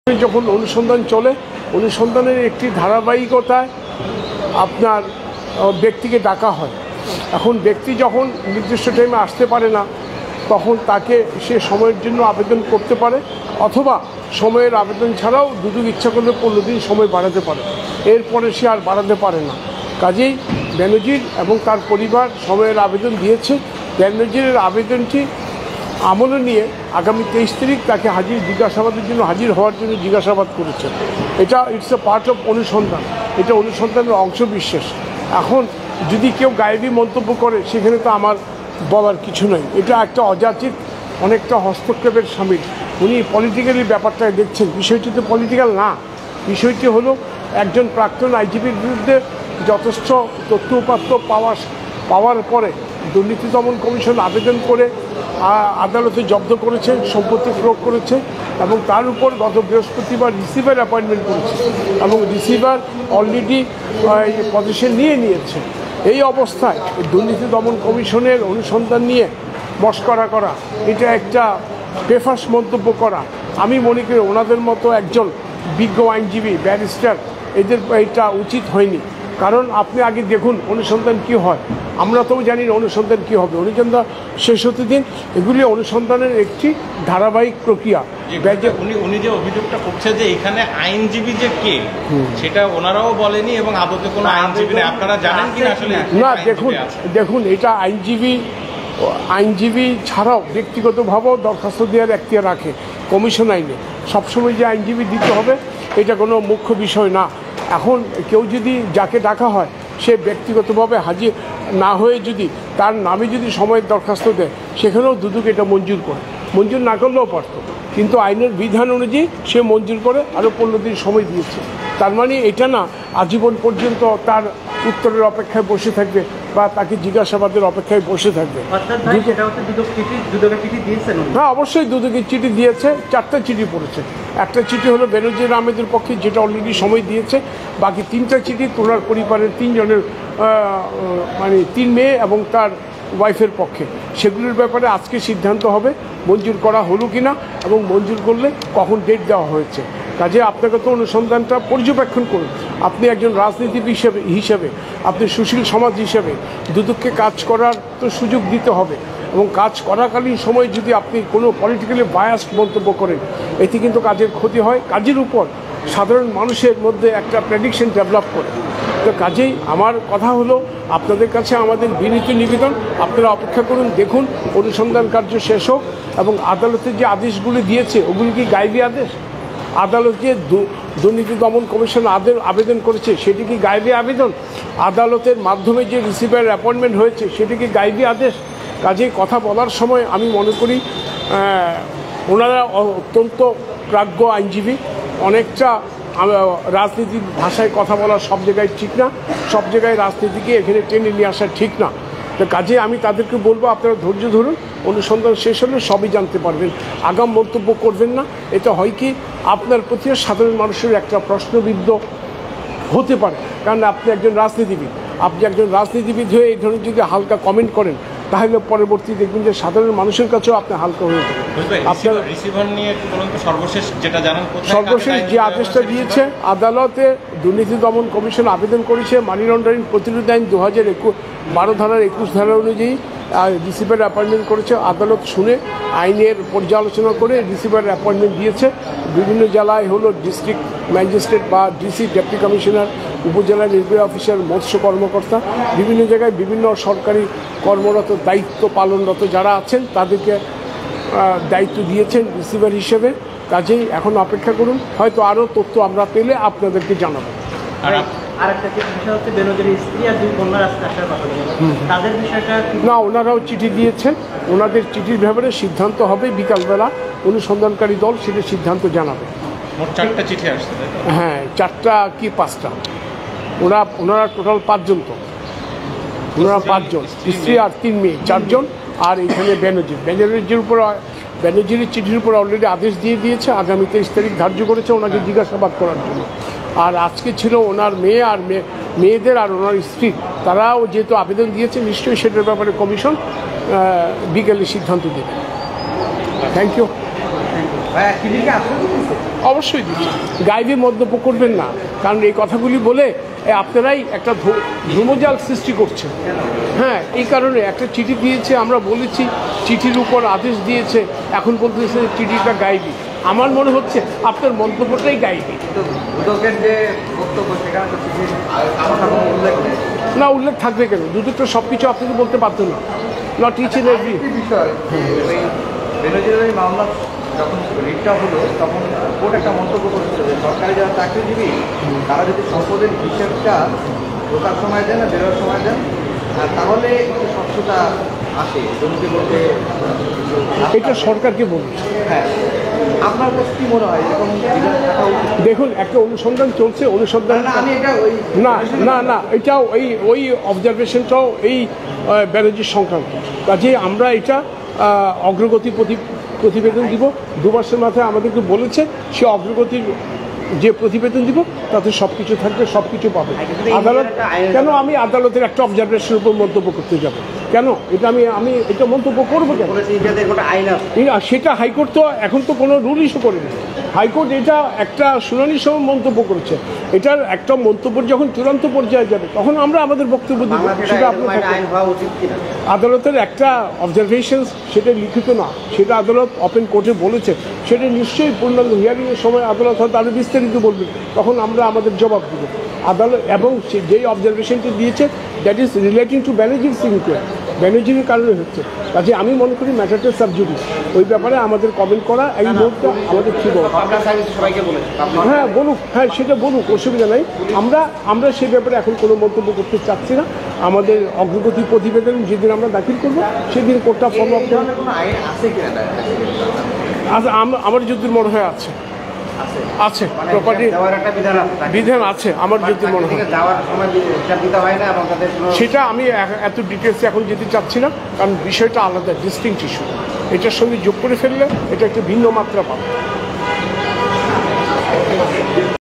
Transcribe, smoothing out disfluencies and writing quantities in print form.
যখন অনুসন্ধান চলে, অনুসন্ধানের একটি ধারাবাহিকতায় আপনার ব্যক্তিকে ডাকা হয়। এখন ব্যক্তি যখন নির্দিষ্ট টাইমে আসতে পারে না, তখন তাকে সে সময়ের জন্য আবেদন করতে পারে, অথবা সময়ের আবেদন ছাড়াও দুদক ইচ্ছা করলে 15 দিন সময় বাড়াতে পারে, এরপরে সে আর বাড়াতে পারে না। কাজেই বেনজির এবং তার পরিবার সময়ের আবেদন দিয়েছে। বেনজিরের আবেদনটি আমলে নিয়ে আগামী 23 তারিখ তাকে জিজ্ঞাসাবাদের জন্য হাজির হওয়ার জন্য জিজ্ঞাসাবাদ করেছে। এটা ইটস এ পার্ট অফ অনুসন্ধান, এটা অনুসন্ধানের অংশ বিশেষ। এখন যদি কেউ গায়েবী মন্তব্য করে, সেখানে তো আমার বলার কিছু নেই। এটা একটা অযাচিত অনেকটা হস্তক্ষেপের শামিল। উনি পলিটিক্যালি ব্যাপারটা দেখছেন, বিষয়টি তো পলিটিক্যাল না। বিষয়টি হলো একজন প্রাক্তন আইজিপির বিরুদ্ধে যথেষ্ট তথ্য উপাত্ত পাওয়ার পরে দুর্নীতি দমন কমিশন আবেদন করে আদালতে জব্দ করেছে, সম্পত্তি প্রয়োগ করেছে, এবং তার উপর গত বৃহস্পতিবার রিসিভার অ্যাপয়েন্টমেন্ট করেছে, এবং রিসিভার অলরেডি পজিশন নিয়েছে। এই অবস্থায় দুর্নীতি দমন কমিশনের অনুসন্ধান নিয়ে মশকরা করা, এটা একটা বেফাঁস মন্তব্য করা, আমি মনে করি ওনাদের মতো একজন বিজ্ঞ আইনজীবী, ব্যারিস্টার, এদের এটা উচিত হয়নি। কারণ আপনি আগে দেখুন অনুসন্ধান কি হয়, আমরা তো জানি না অনুসন্ধান কী হবে। অনুসন্ধান শেষ হতে দিন, এগুলি অনুসন্ধানের একটি ধারাবাহিক প্রক্রিয়া। উনি যে অভিযোগটা করছে যে এখানে আইনজীবী যে কে, সেটা ওনারাও বলেনি, এবং আদতে কোনো আইনজীবী নেই। আপনারা জানেন কি আসলে? না, দেখুন এটা আইনজীবী ছাড়াও ব্যক্তিগতভাবেও দরখাস্ত দেওয়ার এখতিয়ার রাখে কমিশন আইনে। সবসময় যে আইনজীবী দিতে হবে এটা কোনো মুখ্য বিষয় না। এখন কেউ যদি যাকে ডাকা হয়, সে ব্যক্তিগতভাবে হাজির না হয়ে যদি তার নামে যদি সময়ের দরখাস্ত দেয়, সেখানেও দুদক এটা মঞ্জুর না করলেও পারত, কিন্তু আইনের বিধান অনুযায়ী সে মঞ্জুর করে আরও 15 দিন সময় দিয়েছে। তার মানে এটা না আজীবন পর্যন্ত তার উত্তরের অপেক্ষায় বসে থাকবে বা তাকে জিজ্ঞাসাবাদের অপেক্ষায় বসে থাকবে। হ্যাঁ, অবশ্যই দুদকের চিঠি দিয়েছে, 4টা চিঠি পড়েছে। একটা চিঠি হলো বেনজির আহমেদের পক্ষে, যেটা অলরেডি সময় দিয়েছে। বাকি 3টা চিঠি তোলার পরিবারের 3 জনের, মানে 3 মেয়ে এবং তার ওয়াইফের পক্ষে। সেগুলির ব্যাপারে আজকে সিদ্ধান্ত হবে মঞ্জুর করা হলো কিনা, এবং মঞ্জুর করলে কখন ডেট দেওয়া হয়েছে। কাজে আপনাকে তো অনুসন্ধানটা পর্যবেক্ষণ করুন। আপনি একজন রাজনীতিবিদ হিসেবে, আপনি সুশীল সমাজ হিসেবে দুদককে কাজ করার তো সুযোগ দিতে হবে, এবং কাজ করাকালীন সময় যদি আপনি কোনো পলিটিক্যালি বায়াসড মন্তব্য করেন, এতে কিন্তু কাজের ক্ষতি হয়, কাজের উপর সাধারণ মানুষের মধ্যে একটা প্রেডিকশন ডেভেলপ করে। তো কাজেই আমার কথা হলো, আপনাদের কাছে আমাদের বিনীত নিবেদন, আপনারা অপেক্ষা করুন, দেখুন অনুসন্ধান কার্য শেষ হোক, এবং আদালতে যে আদেশগুলি দিয়েছে ওগুলি কি গায়েবী আদেশ? আদালত যে দুর্নীতি দমন কমিশন আবেদন করেছে, সেটি কি গায়েবী আবেদন? আদালতের মাধ্যমে যে রিসিভার অ্যাপয়েন্টমেন্ট হয়েছে, সেটি কি গায়েবী আদেশ? কাজেই কথা বলার সময় আমি মনে করি ওনারা অত্যন্ত প্রাজ্ঞ আইনজীবী, অনেকটা রাজনীতির ভাষায় কথা বলা সব জায়গায় ঠিক না, সব জায়গায় রাজনীতিকে এখানে টেনে নিয়ে আসা ঠিক না। তো কাজে আমি তাদেরকে বলবো, আপনারা ধৈর্য ধরুন, অনুসন্ধান শেষ হলে সবই জানতে পারবেন। আগাম মন্তব্য করবেন না, এটা হয় কি আপনার প্রতি সাধারণ মানুষের একটা প্রশ্নবিদ্ধ হতে পারে। কারণ আপনি একজন রাজনীতিবিদ হয়ে এই ধরনের যদি হালকা কমেন্ট করেন, তাহলে পরবর্তী দেখবেন যে সাধারণ মানুষের কাছেও আপনি হালকা হয়ে যাবেন। সর্বশেষ যে আদেশটা দিয়েছে, আদালতে দুর্নীতি দমন কমিশন আবেদন করেছে মানি লন্ডারিং প্রতিরোধ আইন 2012 ধারার 21 ধারা অনুযায়ী রিসিভার অ্যাপয়েন্টমেন্ট করেছে। আদালত শুনে আইনের পর্যালোচনা করে রিসিভার অ্যাপয়েন্টমেন্ট দিয়েছে। বিভিন্ন জেলায় হলো ডিস্ট্রিক্ট ম্যাজিস্ট্রেট বা ডিসি, ডেপুটি কমিশনার, উপজেলা নির্বাহী অফিসার, মৎস্য কর্মকর্তা, বিভিন্ন জায়গায় বিভিন্ন সরকারি কর্মরত, দায়িত্ব পালনরত যারা আছেন, তাদেরকে দায়িত্ব দিয়েছেন রিসিভার হিসেবে। কাজেই এখন অপেক্ষা করুন, হয়তো আরও তথ্য আমরা পেলে আপনাদেরকে জানাবো। না, ওনারাও চিঠি দিয়েছেন, ওনাদের চিঠির ব্যাপারে সিদ্ধান্ত হবে বিকালবেলা, অনুসন্ধানকারী দল সেটা সিদ্ধান্ত জানাবে। হ্যাঁ, 4টা কি 5টা, ওনারা টোটাল 5 জন, তো ওনারা 5 জন, স্ত্রী আর 3 মেয়ে, 4 জন। আর এখানে বেনজিরের চিঠির উপর অলরেডি আদেশ দিয়েছে, আগামী 23 তারিখ ধার্য করেছে ওনাকে জিজ্ঞাসাবাদ করার জন্য। আর আজকে ছিল ওনার মেয়ে আর মেয়েদের আর ওনার স্ত্রী, তারাও যেহেতু আবেদন দিয়েছে, নিশ্চয়ই সেটার ব্যাপারে কমিশন বিকেলে সিদ্ধান্ত দেবে। Thank you. অবশ্যই দিচ্ছে। গাইবে মন্তব্য করবেন না, কারণ এই কথাগুলি বলে আপনারাই একটা ধূমজাল সৃষ্টি করছেন। হ্যাঁ, এই কারণে একটা চিঠি দিয়েছে, আমরা বলেছি চিঠির উপর আদেশ দিয়েছে, এখন বলতেছে চিঠিটা গাইবি। আমার মনে হচ্ছে আপনার মন্তব্যটাই গাইবি। না, উল্লেখ থাকবে কেন? দুদক তো সব কিছু আপনাকে বলতে পারতো না। নট ইচ এন্ড এভরি বিষয় বেনজির মামলা যখন রিটটা হলো তখন কোর্ট একটা মন্তব্য করেছিল যে সরকারি যারা চাকরিজীবী তারা যদি সম্পদের হিসেবটা ঢোকার সময় দেন না বেরোর সময় দেন তাহলে একটু স্বচ্ছতা আসে জমিতে বলতে। এটা সরকারকে বলুন। হ্যাঁ, আপনার কাছে কি মনে হয় এরকম থাকা উচিত? দেখুন, একটা অনুসন্ধান চলছে, অনুসন্ধান আমি এটা ওই না এটাও ওই অবজারভেশনটাও এই ব্যানার্জির সংক্রান্ত। কাজে আমরা এটা অগ্রগতি প্রতিবেদন দিব। 2 মাসের মাথায় আমাদেরকে বলেছে সে অগ্রগতির যে প্রতিবেদন দিব তাতে সব কিছু থাকবে, সব কিছু পাবে আদালত। কেন আমি আদালতের একটা অবজারভেশনের উপর মন্তব্য করতে যাব? কেন এটা আমি এটা মন্তব্য করবো কেন? সেটা হাইকোর্ট তো এখন তো কোনো রুল ইস্যু করেনি। হাইকোর্ট এটা একটা শুনানির সময় মন্তব্য করেছে। এটার একটা মন্তব্য যখন চূড়ান্ত পর্যায়ে যাবে তখন আমরা আমাদের বক্তব্য দিব। সেটা আপনার আদালতের একটা অবজারভেশন, সেটা লিখিত না, সেটা আদালত ওপেন কোর্টে বলেছে। সেটা নিশ্চয়ই পূর্ণাঙ্গ হিয়ারিংয়ের সময় আদালত হয়তো আরও বিস্তারিত বলবে, তখন আমরা আমাদের জবাব দেব। আদালত এবং যেই অবজারভেশনটি দিয়েছে দ্যাট ইজ রিলেটিং টু ব্যানার্জির সিনক্রিয়ার, ব্যানার্জির কারণে হচ্ছে। কাজে আমি মনে করি ম্যাটারটা সাবজুডিস। ওই ব্যাপারে আমাদের কমেন্ট করা এই মুহূর্তে আমাদের ঠিক হবে। হ্যাঁ বলুক, হ্যাঁ সেটা বলুক, অসুবিধা নেই। আমরা সেই ব্যাপারে এখন কোনো মন্তব্য করতে চাচ্ছি না। আমাদের অগ্রগতি প্রতিবেদন যেদিন আমরা দাখিল করবো সেদিন কোর্টটা ফলো আপ করবে। আমার যুদ্ধের মনে হয় আছে প্রপার্টি বিধান আছে আমার যদি মনে হয়। সেটা আমি এত ডিটেলসে এখন যেতে চাচ্ছি না, কারণ বিষয়টা আলাদা, ডিস্টিংক্ট ইস্যু। এটার সঙ্গে যোগ করে ফেললে এটা একটা ভিন্ন মাত্রা পাবে।